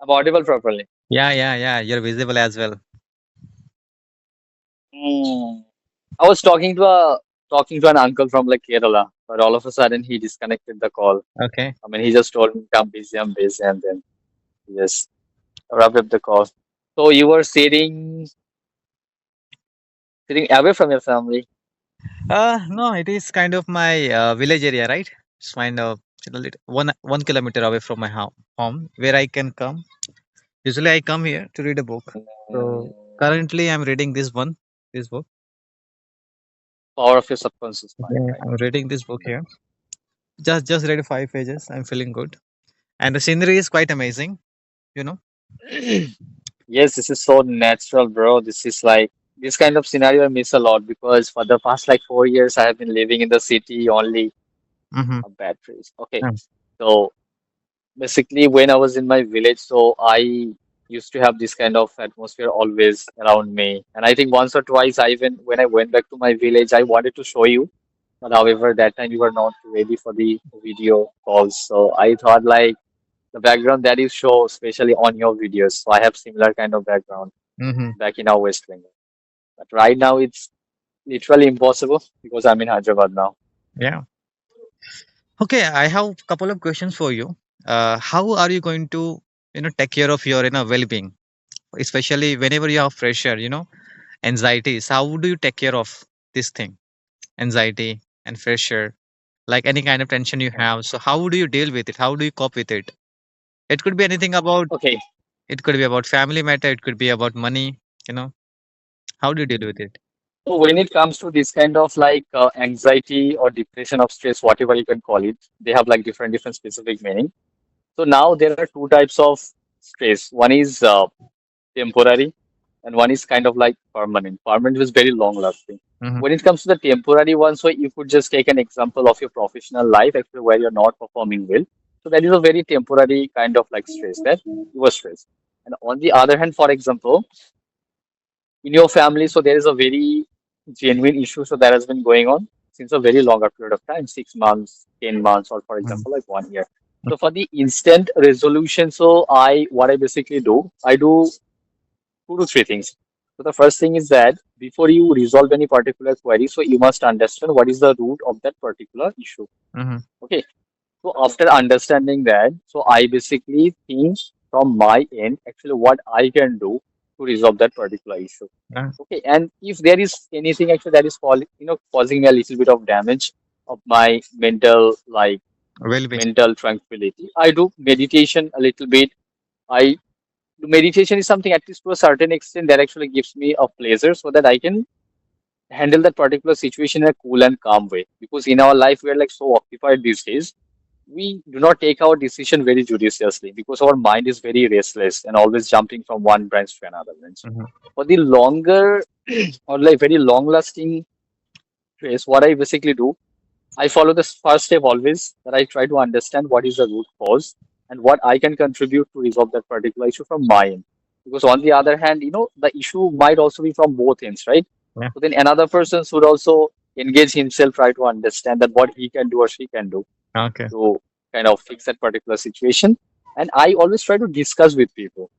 I'm audible properly. Yeah. You're visible as well. Hmm. I was talking to an uncle from like Kerala, but all of a sudden he disconnected the call. Okay. I mean, he just told me, "I'm busy, I'm busy," and then he just wrapped up the call. So you were sitting away from your family. No, it is kind of my village area, right? It's kind of one kilometer away from my home where I can come. Usually, I come here to read a book. So Mm, currently, I'm reading this book. power of your subconscious mind, Yeah, right? I'm reading this book here. Just read 5 pages. I'm feeling good, and the scenery is quite amazing. You know. Yes, this is so natural, bro. This is like this kind of scenario I miss a lot because for the past like 4 years I have been living in the city only Mm-hmm. a bad phrase. Okay. So basically when I was in my village, so I used to have this kind of atmosphere always around me. And I think once or twice I even when I went back to my village I wanted to show you. But however that time you were not ready for the video calls. So I thought like the background that you show, especially on your videos. So I have similar kind of background Mm-hmm. back in our West Bengal. But right now it's literally impossible because I'm in Hyderabad now. Yeah. Okay, I have a couple of questions for you. How are you going to, take care of your, well-being, especially whenever you have pressure, anxieties? How do you take care of this thing, anxiety and pressure, like any kind of tension you have? So how do you deal with it? How do you cope with it? It could be anything about, Okay. it could be about family matter, it could be about money, you know. How do you deal with it? So when it comes to this kind of like anxiety or depression of stress, whatever you can call it, they have like different specific meaning. So now there are two types of stress. One is temporary, and one is kind of like permanent. Permanent is very long lasting. Mm-hmm. When it comes to the temporary one, so you could just take an example of your professional life, actually where you're not performing well. So that is a very temporary kind of like stress that you were stressed. And on the other hand, for example, in your family, so there is a very genuine issue so that has been going on since a very longer period of time, 6 months, 10 months, or for example, like 1 year. So for the instant resolution, so what I basically do, I do 2 to 3 things. So the first thing is that before you resolve any particular query, so you must understand what is the root of that particular issue. Mm-hmm. Okay. So after understanding that, so I basically think from my end, actually what I can do to resolve that particular issue. Yeah. Okay, and if there is anything actually that is causing me a little bit of damage of my Well-being. mental tranquility, I do meditation a little bit. I meditation is something at least to a certain extent that actually gives me a pleasure so that I can handle that particular situation in a cool and calm way. Because in our life we are like so occupied these days, we do not take our decision very judiciously because our mind is very restless and always jumping from one branch to another branch. Mm-hmm. For the longer or like very long lasting stress, what I basically do, I follow this first step always that I try to understand what is the root cause and what I can contribute to resolve that particular issue from my end. Because on the other hand, the issue might also be from both ends, right? Yeah. So then another person should also engage himself, try to understand that what he can do or she can do Okay. to kind of fix that particular situation. And I always try to discuss with people,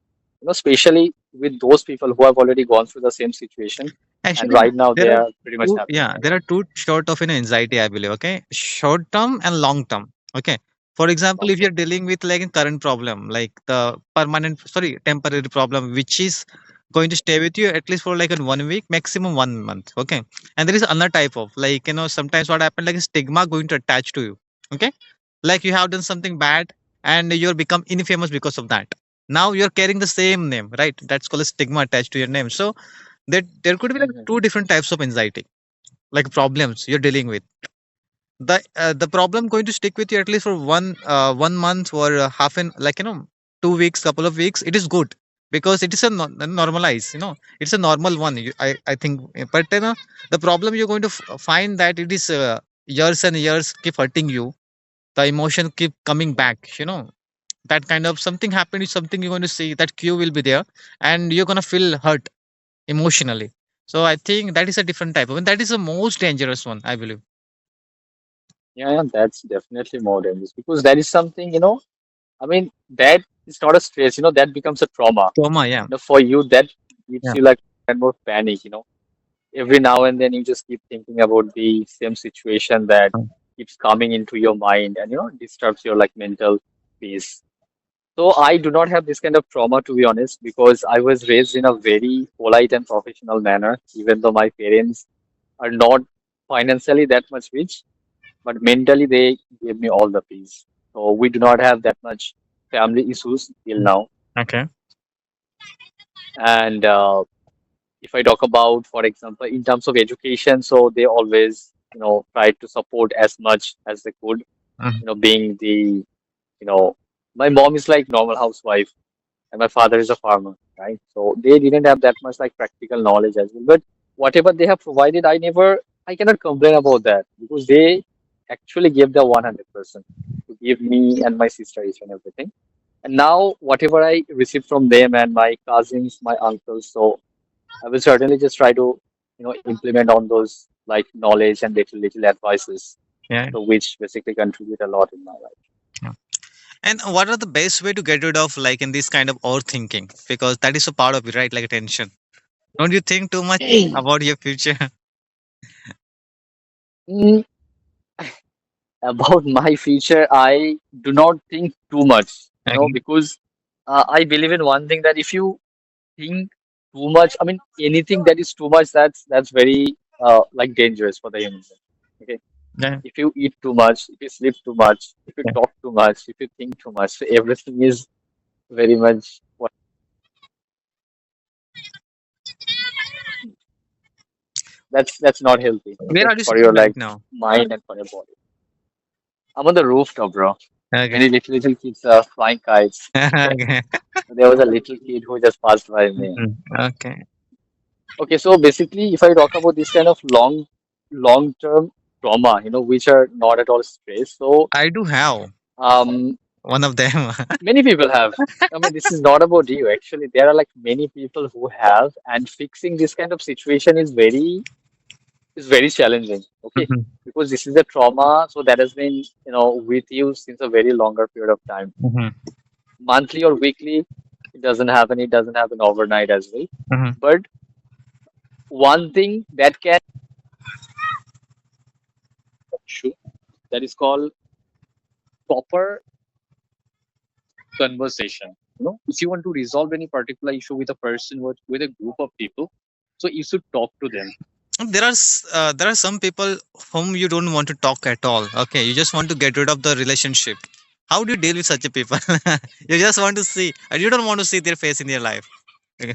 especially with those people who have already gone through the same situation and Actually, right now there they are are pretty much two. happy. Yeah, there are two sort of anxiety, I believe. Okay, short term and long term. Okay, for example, Long if you're term. dealing with like a current problem, like the temporary problem, which is going to stay with you at least for like in 1 week, maximum 1 month. Okay, and there is another type of like sometimes what happened like a stigma going to attach to you. Okay, like you have done something bad and you're become infamous because of that. Now you're carrying the same name, right? That's called a stigma attached to your name. So there could be like Mhm. two different types of anxiety, like problems you're dealing with. The problem going to stick with you at least for 1 month or half an, like 2 weeks, couple of weeks. It is good because it is a normalize. It's a normal one. I think, but the problem you're going to find that it is years and years keep hurting you. The emotion keep coming Mhm. back. That kind of something happened is something you're going to see. That cue will be there, and you're gonna feel hurt emotionally. So I think that is a different type of, and that is the most dangerous one, I believe. Yeah, that's definitely more dangerous because that is something, I mean, that is not a stress, that becomes a trauma. Trauma, yeah. For you, that gives Yeah. you like kind of panic. Every now and then you just keep thinking about the same situation that Mm. keeps coming into your mind and, disturbs your like mental peace. So I do not have this kind of trauma, to be honest, because I was raised in a very polite and professional manner, even though my parents are not financially that much rich, but mentally they gave me all the peace. So we do not have that much family issues till Mm. now. Okay. And if I talk about, for example, in terms of education, so they always, tried to support as much as they could, Mhm. being the, you know, my mom is like normal housewife and my father is a farmer, right? So they didn't have that much like practical knowledge as well. But whatever they have provided, I cannot complain about that because they actually gave the 100% to give me and my sister each and everything. And now whatever I receive from them and my cousins, my uncles, so I will certainly just try to, implement on those like knowledge and little advices, Yeah. so which basically contribute a lot in my life. Yeah. And what are the best way to get rid of like in this kind of overthinking? Because that is a part of it, right? Like attention. Don't you think too much about your future? Mm, about my future, I do not think too much, Okay. because I believe in one thing that if you think too much, I mean, anything that is too much, that's very like dangerous for the human being. Okay, Yeah. if you eat too much, if you sleep too much, if you Yeah. talk too much, if you think too much, so everything is very much that's not healthy. Where Okay, are you for your sitting right like now? mind and for your body. I'm on the rooftop, bro. Okay. Many little kids are flying kites. Okay. There was a little kid who just passed by me. Mhm. Okay. Okay, so basically, if I talk about this kind of long-term trauma, which are not at all stress. So, I do have um, one of them. many people have. I mean, this is not about you. Actually, there are like many people who have, and fixing this kind of situation is very challenging. Okay, Mhm. because this is a trauma, so that has been, with you since a very longer period of time, Mhm. monthly or weekly. It doesn't happen. It doesn't happen overnight as well. Mhm. But one thing that can issue that is called proper conversation. If you want to resolve any particular issue with a person, with a group of people, so you should talk to them. There are some people whom you don't want to talk at all. Okay, you just want to get rid of the relationship. How do you deal with such a people? You just want to see, and you don't want to see their face in your life. Okay.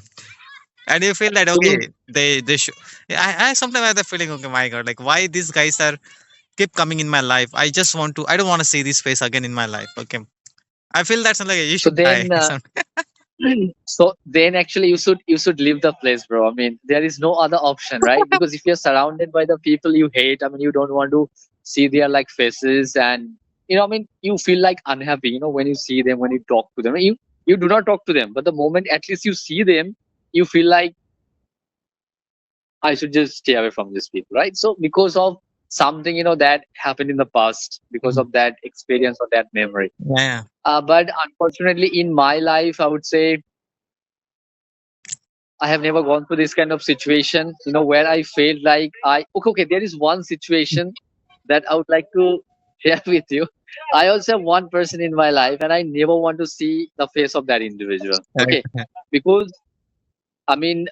And you feel that You okay, mean they should. I sometimes have the feeling, okay, my God, like why these guys are keep coming in my life. I don't want to see this face again in my life. Okay, I feel that's like you so should die. then? So then actually you should leave the place, bro. I mean, there is no other option, right? Because if you're surrounded by the people you hate, I mean, you don't want to see their like faces, and I mean, you feel like unhappy, when you see them, when you talk to them. You do not talk to them, but the moment at least you see them, you feel like I should just stay away from these people, right? So because of something that happened in the past, because Mhm. of that experience or that memory. Yeah. But unfortunately, in my life, I would say I have never gone through this kind of situation, where I felt like okay, there is one situation that I would like to share with you. I also have one person in my life, and I never want to see the face of that individual. Okay. Okay, because I mean,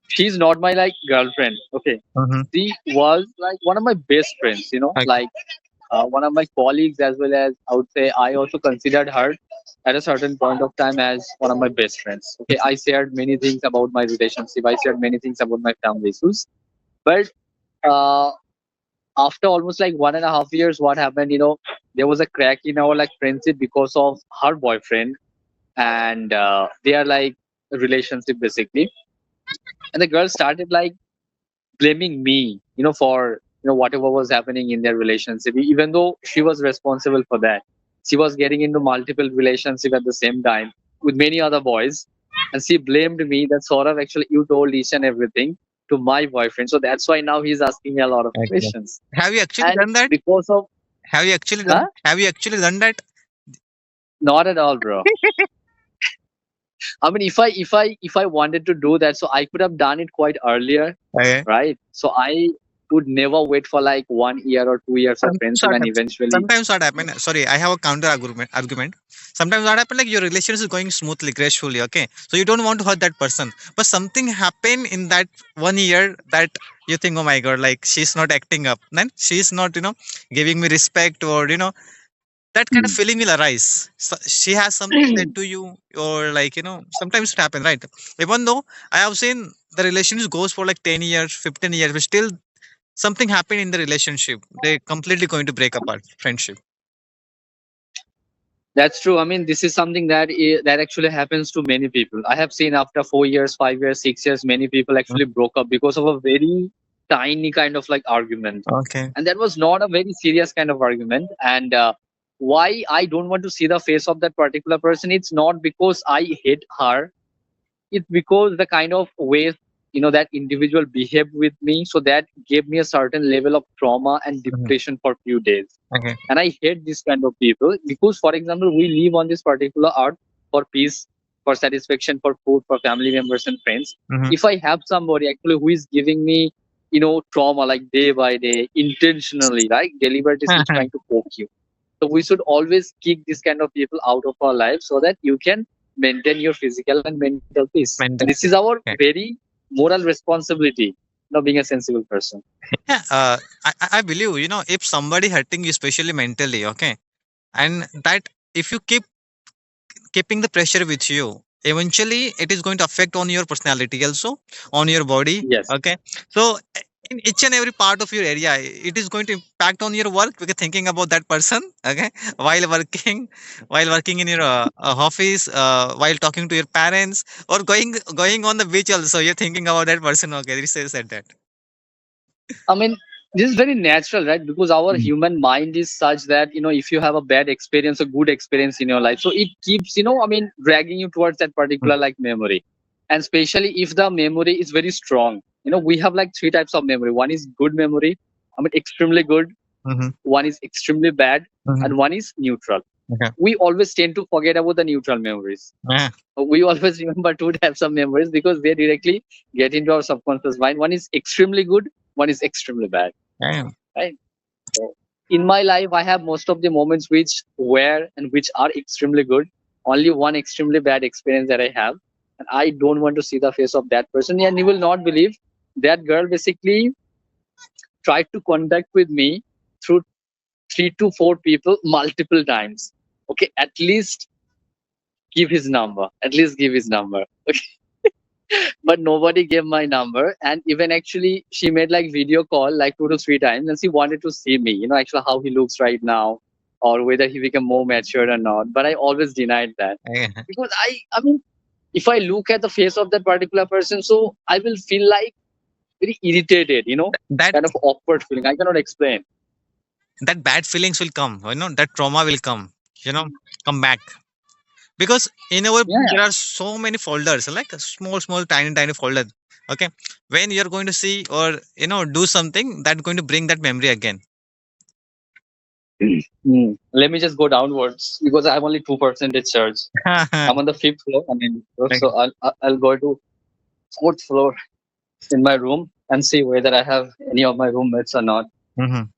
she's not my like girlfriend. Okay, Mhm. she was like one of my best friends. Okay. Like one of my colleagues, as well as I would say, I also considered her at a certain point of time as one of my best friends. Okay, I shared many things about my relationship. I shared many things about my family issues. But uh, after almost like 1.5 years, what happened? There was a crack in our like friendship because of her boyfriend, and they are like a relationship basically. And the girl started like blaming me, for whatever was happening in their relationship, even though she was responsible for that. She was getting into multiple relationship at the same time with many other boys, and she blamed me that sort of actually you told each and everything to my boyfriend. So that's why now he's asking me a lot of Okay. questions. Have you actually And done that? because of Have you actually huh? done? Have you actually done that? Not at all, bro. I mean, if I wanted to do that, so I could have done it quite earlier, Okay. right? So I would never wait for like 1 year or 2 years of Sometimes friendship what and happens. eventually. Sometimes what happen. Sorry, I have a counter argument. Sometimes what happen like your relation is going smoothly, gracefully. Okay, so you don't want to hurt that person, but something happen in that 1 year that you think, oh my god, like she's not acting up, then she's not giving me respect, or that kind of Hmm. feeling will arise. So she has something said to you, or like sometimes it happens, right? Even though I have seen the relationship goes for like 10 years, 15 years, but still something happened in the relationship, they completely going to break apart friendship. That's true. I mean, this is something that actually happens to many people. I have seen after 4 years, 5 years, 6 years, many people Mm. actually broke up because of a very tiny kind of like argument, Okay. and that was not a very serious kind of argument. And why I don't want to see the face of that particular person? It's not because I hate her, it's because the kind of ways that individual behaved with me, so that gave me a certain level of trauma and Mhm. depression for few days. Okay. And I hate this kind of people because, for example, we live on this particular earth for peace, for satisfaction, for food, for family members and friends. Hmm. If I have somebody actually who is giving me trauma like day by day intentionally, like deliberately trying to poke you, so we should always kick this kind of people out of our lives so that you can maintain your physical and mental peace. And this Mental is peace. our Okay. very moral responsibility, being a sensible person. Yeah, I believe if somebody hurting you, especially mentally, okay, and that if you keeping the pressure with you, eventually it is going to affect on your personality also, on your body. Yes. Okay, so in each and every part of your area, it is going to impact on your work because thinking about that person. Okay, while working, while working in your office, while talking to your parents, or going on the beach also, you're thinking about that person. Okay, this said that. I mean, this is very natural, right? Because our Mm. human mind is such that, if you have a bad experience, a good experience in your life, so it keeps, I mean, dragging you towards that particular like memory. And especially if the memory is very strong, we have like three types of memory. One is good memory, I mean, extremely good. Mm-hmm. One is extremely bad, Mm-hmm. and one is neutral. Okay. We always tend to forget about the neutral memories. Yeah. We always remember two types of memories because they directly get into our subconscious mind. One is extremely good, one is extremely bad, Yeah. right? So in my life, I have most of the moments which were and which are extremely good. Only one extremely bad experience that I have, and I don't want to see the face of that person. And you will not believe that girl basically tried to contact with me through 3 to 4 people multiple times. Okay, at least give his number. At least give his number. But nobody gave my number, and even actually she made like video call like 2 to 3 times, and she wanted to see me, actually how he looks right now, or whether he became more mature or not. But I always denied that Yeah. because I mean, if I look at the face of that particular person, so I will feel like very irritated, That kind of awkward feeling I cannot explain. that bad feelings will come. That trauma will come. You know, come back. Because in our brain Yeah. there are so many folders, like a small tiny folder. Okay, when you're going to see or do something that's going to bring that memory again. Let me just go downwards because I have only 2% charge. I'm on the fifth floor. I mean, Okay. so I'll go to fourth floor in my room and see whether I have any of my roommates or not. Mhm.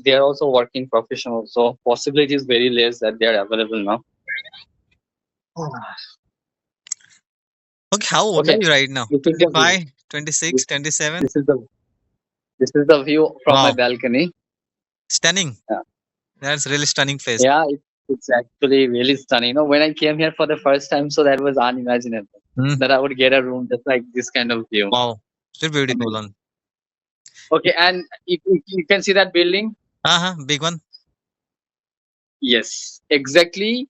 They are also working professionals, so possibility is very less that they are available now. Okay, how old are Okay, you right now? this is the view. 25, 26, This, 27. this is the this is the view from my Wow, balcony. stunning. Yeah, That's really stunning place. yeah, it's actually really stunning. When I came here for the first time, so that was unimaginable Mm. that I would get a room just like this kind of view. Wow, still I beautiful mean, one. okay, and you can see that building. Big one. Yes, exactly.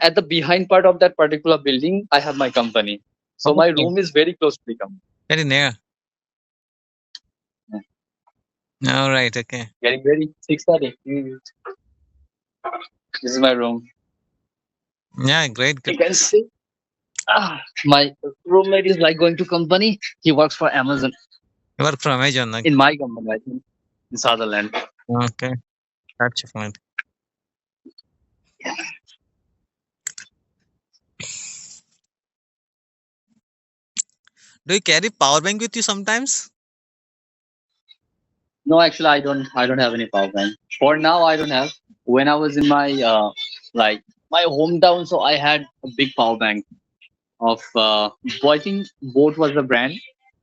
At the behind part of that particular building, I have my company. So my Okay, room is very close to the company. very near. Yeah. All right. Okay. Getting ready. 6:30. This is my room. Yeah, great. You can see. My roommate is like going to company. He works for Amazon You work from Amazon. Like, in my company, I think, in Sutherland. okay, that's your point. Do you carry power bank with you sometimes? No, actually, I don't. I don't have any power bank for now. I don't have. When I was in my like my hometown, so I had a big power bank of. I think Boat was the brand,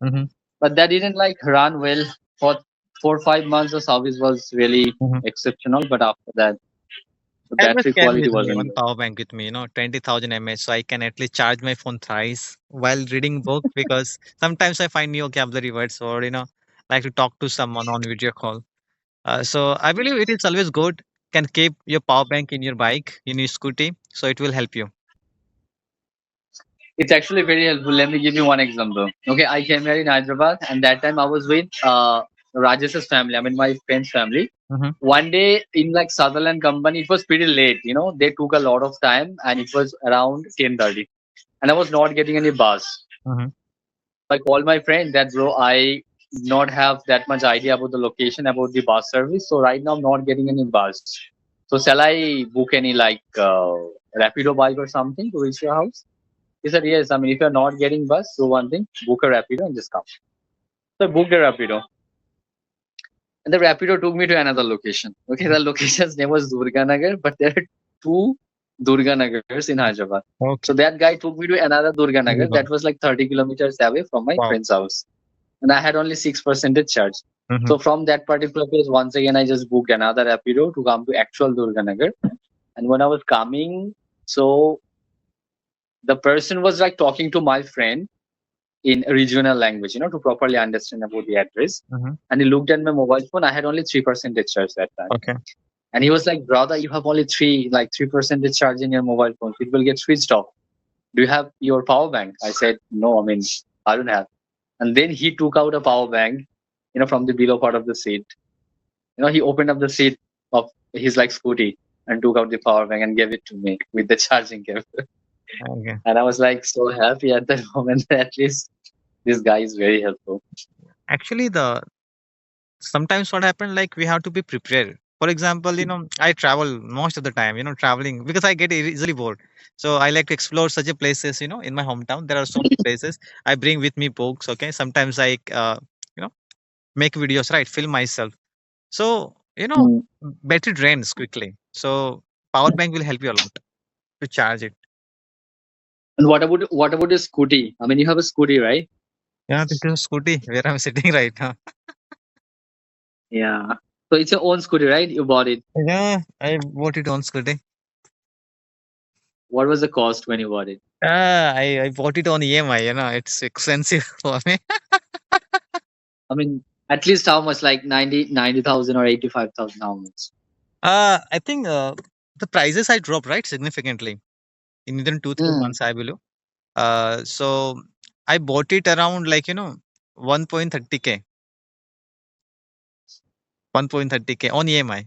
Mm-hmm. but that didn't like run well for 4 or 5 months. The service was really Mm-hmm. exceptional, but after that, the I always battery carry quality with me wasn't one good. power bank with me, 20,000 mAh, so I can at least charge my phone thrice while reading book because sometimes I find new vocabulary words or like to talk to someone on video call. So I believe it is always good. Can keep your power bank in your bike, in your scooty, so it will help you. It's actually very helpful. Let me give you one example. Okay, I came here in Hyderabad, and that time I was with Rajesh's family. I mean, my friend's family. Mm-hmm. One day in like Sutherland company, it was pretty late. They took a lot of time, and it was around 10:30, and I was not getting any bus. Mm-hmm. I called my friend that bro, I not have that much idea about the location about the bus service. So right now I'm not getting any bus. So shall I book any like Rapido bike or something to reach your house? He said yes. I mean, if you're not getting bus, do one thing, book a Rapido and just come. So I booked a Rapido, and the Rapido took me to another location. Okay, the location's name was Durganagar, but there are two Durganagars in Hyderabad. Okay. So that guy took me to another Durganagar Wow. that was like 30 kilometers away from my Wow. friend's house, and I had only 6% charge. Mm-hmm. So from that particular place, once again, I just booked another Rapido to come to actual Durganagar. And when I was coming, so the person was like talking to my friend in regional language, to properly understand about the address. Mm-hmm. And he looked at my mobile phone. I had only 3% charge that time. Okay. And he was like, brother, you have only 3% charge in your mobile phone. It will get switched off. Do you have your power bank? I said, no, I mean, I don't have. And then he took out a power bank, from the below part of the seat. He opened up the seat of his like scooty and took out the power bank and gave it to me with the charging cable. Okay. And I was like so happy at that moment that at least this guy is very helpful. Actually, the sometimes what happened, like we have to be prepared. For example, I travel most of the time, traveling because I get easily bored. So I like to explore such a places, in my hometown. There are so many places. I bring with me books. Okay. Sometimes I, you know, make videos, right? Film myself. So, Mm. battery drains quickly. So power bank will help you a lot to charge it. And what about a scooty? I mean, you have a scooty, right? Yeah, this is a scooty where I'm sitting right now. Yeah. So it's your own scooty, right? You bought it. Yeah, I bought it on scooty. What was the cost when you bought it? I bought it on EMI, it's expensive for me. I mean, at least how much? Like 90,000 or 85,000? How much? I think the prices I dropped right significantly in within 2 3 months, Mm. I believe. So I bought it around like 1.30K, 1.30K on EMI.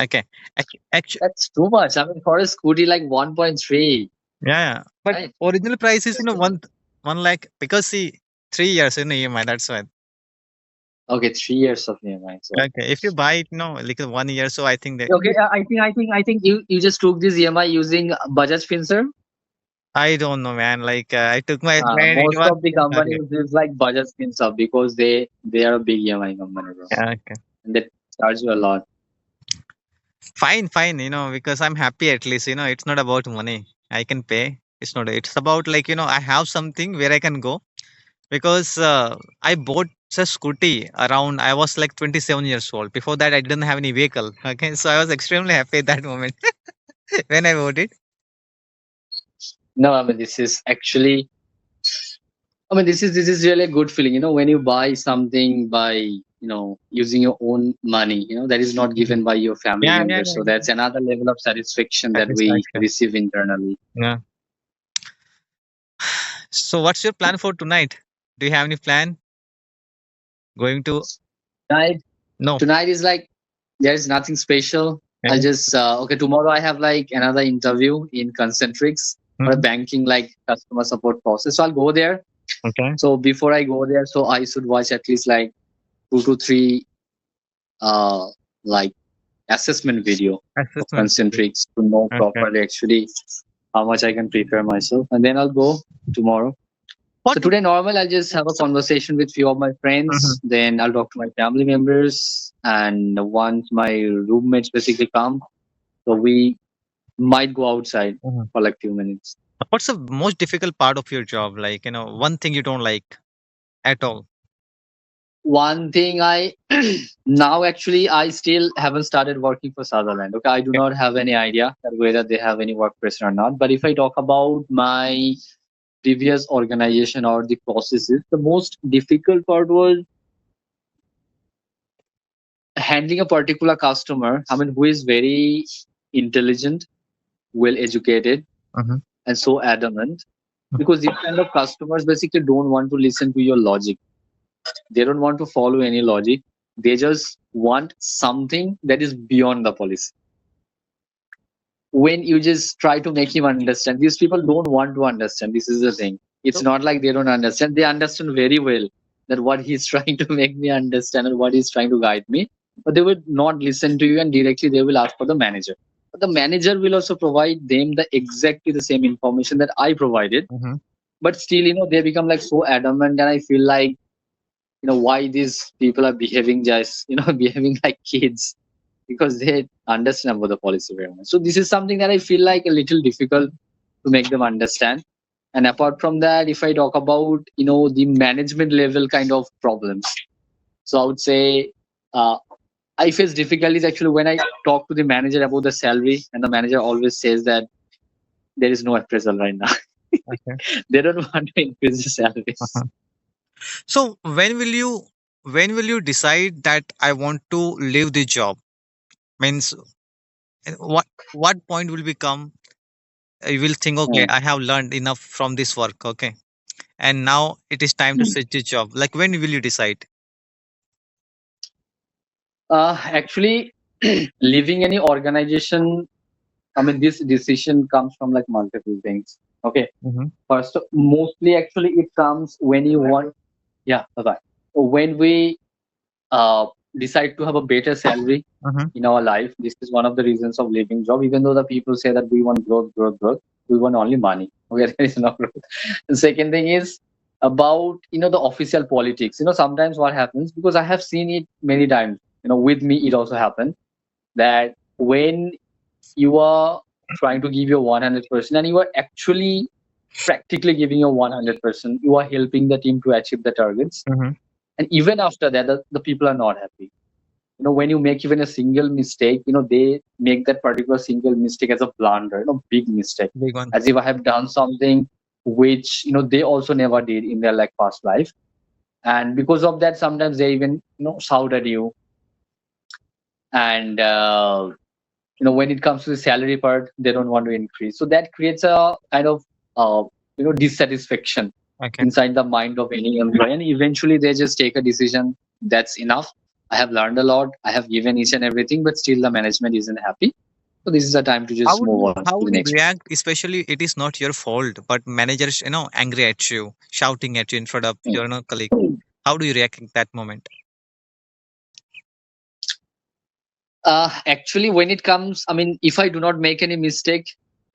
Okay, actually, That's too much. I mean, for a scooty, like 1.3, yeah. But right? original price is That's too much. one lakh because see 3 years in EMI. That's why. Okay, 3 years of EMI. So Okay, if you buy it, like 1 year, so I think that okay, I think you just took this EMI using Bajaj Finserv. I don't know, man. Like I took my friend. It Most was of the okay. companies is like Bajaj Finserv because they are a big EMI company, bro, Yeah, okay. and they charge you a lot. Fine, fine, because I'm happy at least, it's not about money. I can pay. It's not, it's about like, I have something where I can go because I bought a scooty around, I was like 27 years old. Before that, I didn't have any vehicle. Okay. So I was extremely happy at that moment when I bought it. No, I mean this is actually. I mean this is really a good feeling. When you buy something by using your own money. That is not Mhm. given by your family Yeah, yeah, members. So yeah. that's another level of satisfaction that we Satisfaction. receive internally. Yeah. So what's your plan for tonight? Do you have any plan going to? Tonight, No. tonight is like there's nothing special. I'll Yeah. just okay. Tomorrow I have like another interview in Concentrix for a Mhm. banking like customer support process. So I'll go there. Okay. So before I go there, so I should watch at least like 2 to 3 uh like assessment video of Assessment. concentrics to know Okay. properly actually how much I can prepare myself, and then I'll go tomorrow. What? So today, normal, I'll just have a conversation with few of my Mhm, friends. Then I'll talk to my family members, and once my roommates basically come, so we might go outside mhm. for like few minutes. What's the most difficult part of your job? Like, one thing you don't like at all. One thing I now actually I still haven't started working for Sutherland. Okay, I do Okay. not have any idea that whether they have any work pressure or not. But if I talk about my previous organization or the processes, the most difficult part was handling a particular customer. I mean, who is very intelligent, well educated, Mhm, and so adamant. mhm. Because these kind of customers basically don't want to listen to your logic. They don't want to follow any logic. They just want something that is beyond the policy. When you just try to make him understand, these people don't want to understand. This is the thing. It's So, not like they don't understand. They understand very well that what he's trying to make me understand and what he's trying to guide me. But they will not listen to you, and directly they will ask for the manager. But the manager will also provide them the exactly the same information that I provided. mhm. But still, they become like so adamant, and I feel like why these people are behaving just behaving like kids because they understand about the policy very much. So this is something that I feel like a little difficult to make them understand. And apart from that, if I talk about the management level kind of problems, so I would say uh, I face difficulties actually when I talk to the manager about the salary, and the manager always says that there is no appraisal right now. Okay. They don't want to increase the salaries. Uh-huh. So when will you decide that I want to leave the job? Means, what point will become you will think, okay, Hmm. I have learned enough from this work, okay, and now it is time to switch the job. Like, when will you decide? Actually, leaving any organization, I mean, this decision comes from like multiple things. Okay. Mm-hmm. First, mostly actually it comes when you want, yeah, bye-bye. When we uh, decide to have a better salary Mm-hmm. in our life, this is one of the reasons of leaving job. Even though the people say that we want growth, growth, growth, we want only money. Okay, there is no growth. The second thing is about the official politics. Sometimes what happens, because I have seen it many times. With me it also happened that when you are trying to give your 100% and you are actually practically giving your 100%, you are helping the team to achieve the targets, Mm-hmm. and even after that the people are not happy. When you make even a single mistake, they make that particular single mistake as a blunder, big mistake, Big one. as if I have done something which they also never did in their like past life. And because of that, sometimes they even shout at you. And when it comes to the salary part, they don't want to increase, so that creates a kind of uh, dissatisfaction Okay. inside the mind of any employee, and eventually they just take a decision, that's enough, I have learned a lot, I have given each and everything, but still the management isn't happy, so this is the time to How just would move you on how to the would you next react, especially it is not your fault, but managers, angry at you, shouting at you in front of one. your colleague? How do you react in that moment? Actually, when it comes, I mean, if I do not make any mistake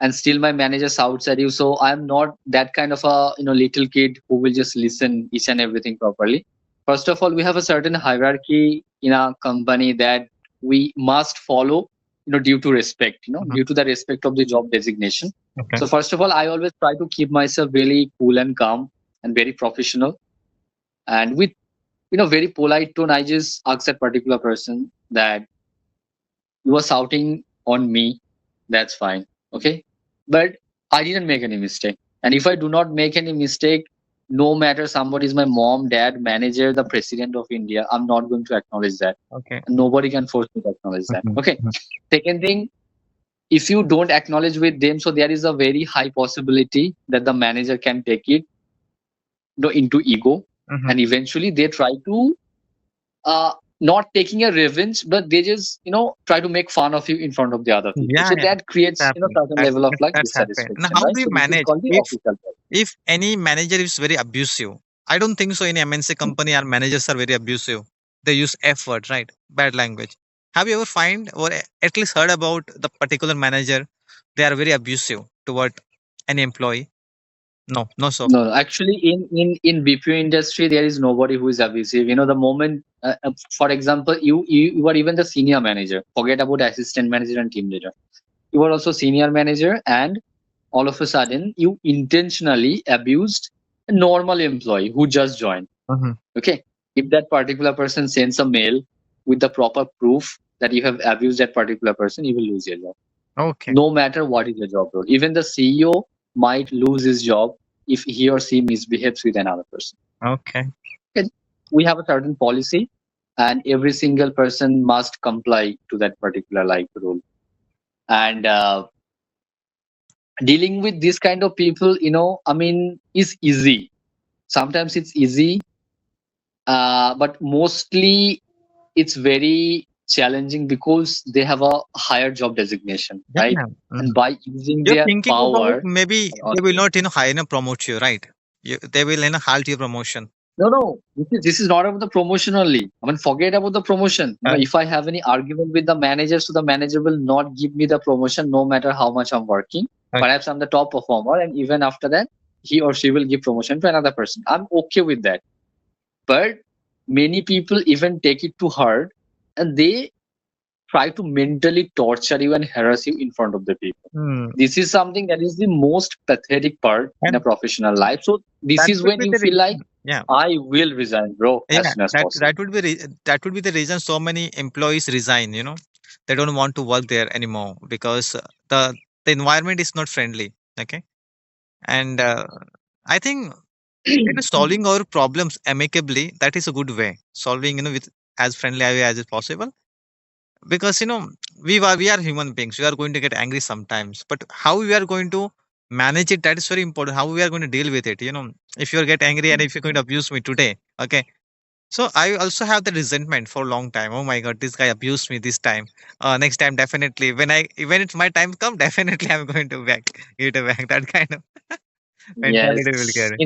and still my manager shouts at you, so I'm not that kind of a little kid who will just listen each and everything properly. First of all, we have a certain hierarchy in our company that we must follow, due to respect, Mhm. due to the respect of the job designation. Okay. So first of all, I always try to keep myself really cool and calm and very professional, and with very polite tone, I just ask that particular person that you were shouting on me, that's fine, okay, but I didn't make any mistake, and if I do not make any mistake, no matter somebody is my mom, dad, manager, the president of India, I'm not going to acknowledge that, Okay. and nobody can force me to acknowledge that. Mhm, Okay. mhm. Second thing, if you don't acknowledge with them, so there is a very high possibility that the manager can take it into ego, Mhm. and eventually they try to uh, not taking a revenge, but they just try to make fun of you in front of the other people. Yeah, So yeah, that that's creates happened. certain That's level of that's, like that's happened. And dissatisfaction, how right? do you So this is manage called the if official part. any manager is very abusive? I don't think so. In MNC company, our managers are very abusive. They use F word, right? Bad language. Have you ever find or at least heard about the particular manager? They are very abusive toward any employee. No, no, so No, no, actually, in BPO industry, there is nobody who is abusive. You know, the moment, for example, you are even the senior manager. Forget about assistant manager and team leader. You are also senior manager, and all of a sudden, you intentionally abused a normal employee who just joined. mhm. Okay, if that particular person sends a mail with the proper proof that you have abused that particular person, you will lose your job, Okay, no matter what is the job role. Even the CEO might lose his job if he or she misbehaves with another person. okay. Okay? We have a certain policy, and every single person must comply to that particular like rule. And dealing with this kind of people, I mean, is easy. Sometimes it's easy, but mostly it's very challenging because they have a higher job designation, Yeah, right? yeah. And Mhm. by using You're their thinking about power, maybe they will okay. not, hire and promote you, right? They will, halt your promotion. No, no, this is not about the promotion only. I mean, forget about the promotion. Uh, If I have any argument with the manager, so the manager will not give me the promotion no matter how much I'm working. okay. Perhaps I'm the top performer, and even after that, he or she will give promotion to another person. I'm okay with that. But many people even take it too hard, and they try to mentally torture you and harass you in front of the people. Hmm. This is something that is the most pathetic part in a And professional life. So this that is would when be you the feel like reason. Yeah. I will resign, bro, as Yeah, soon as that possible. that would be that would be the reason so many employees resign. They don't want to work there anymore because the environment is not friendly. Okay, and I think solving our problems amicably, that is a good way. Solving, with as friendly a way as is possible, because we are human beings. We are going to get angry sometimes, but how we are going to manage it, that is very important. How we are going to deal with it. If you get angry and if you're going to abuse me today, okay, so I also have the resentment for a long time. Oh my god, this guy abused me this time. Next time, definitely when it's my time come, definitely I'm going to back it back. That kind of Yes. mentality will carry.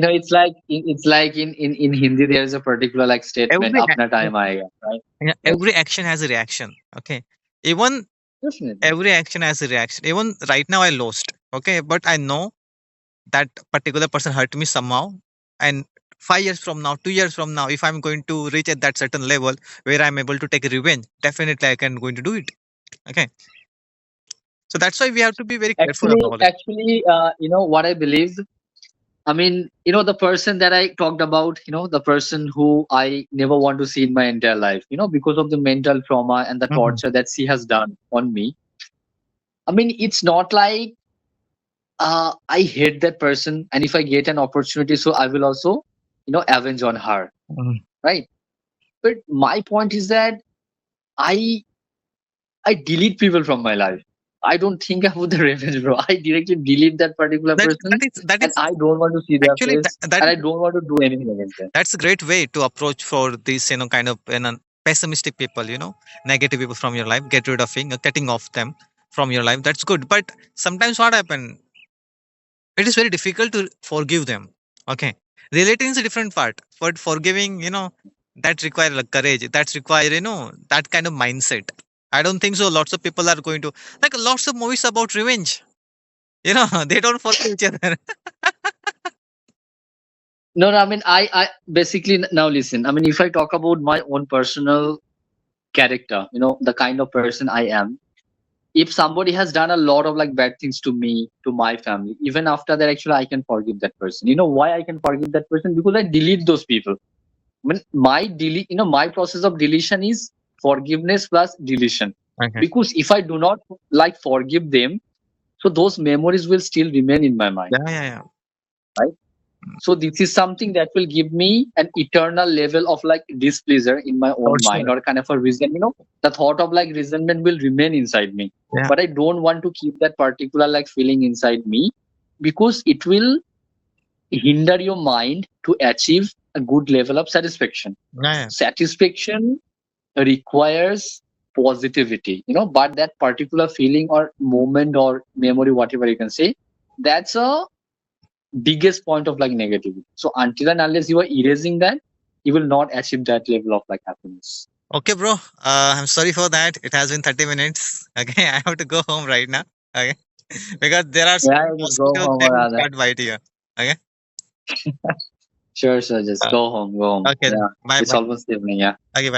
It's like in Hindi there is a particular like statement, Every apna yeah, time aayega, right? yeah, Yes, every action has a reaction. Okay, even definitely. every action has a reaction. Even right now, I lost. Okay, but I know that particular person hurt me somehow, and 5 years from now, 2 years from now, if I'm going to reach at that certain level where I'm able to take revenge, definitely I can going to do it. Okay, so that's why we have to be very careful Actually, about it. actually, what I believe. I mean, the person that I talked about, the person who I never want to see in my entire life, because of the mental trauma and the Mhm. torture that she has done on me. I mean, it's not like I hate that person, and if I get an opportunity, so I will also, avenge on her, Mhm. right? But my point is that I I delete people from my life. I don't think about the revenge, bro. I directly delete that particular That person, that is that and is I don't want to see their actually face, that and is I don't want to do anything against them. that's a great way to approach for these kind of pessimistic people. Negative people from your life. Get rid of getting off them from your life. That's good. But sometimes what happen? It is very difficult to forgive them. Okay, relating is a different part, but forgiving, that require like courage. That's require that kind of mindset. I don't think so. Lots of people are going to like lots of movies about revenge. They don't forgive each other. No, no, I mean, I basically now listen. I mean, if I talk about my own personal character, the kind of person I am, if somebody has done a lot of like bad things to me, to my family, even after that, actually, I can forgive that person. You know why I can forgive that person? Because I delete those people. I mean, my process of deletion is forgiveness plus deletion. Okay. Because if I do not like forgive them, so those memories will still remain in my mind, Yeah, yeah, yeah. right? So this is something that will give me an eternal level of like displeasure in my For own mind sure. or kind of a reason. The thought of like resentment will remain inside me. Yeah, But I don't want to keep that particular like feeling inside me because it will hinder your mind to achieve a good level of satisfaction. yeah, yeah. Satisfaction requires positivity, but that particular feeling or moment or memory, whatever you can say, that's a biggest point of like negativity. So until and unless you are erasing that, you will not achieve that level of like happiness. Okay, bro. I'm sorry for that. It has been 30 minutes. Okay, I have to go home right now. Okay, because there are so Yeah, many just go mosquitoes. home, They will rather. start bite here. Okay. Sure, sure. Just Uh, go home, go home. okay then. Yeah, Bye it's bye. almost evening. Yeah. Okay, bye.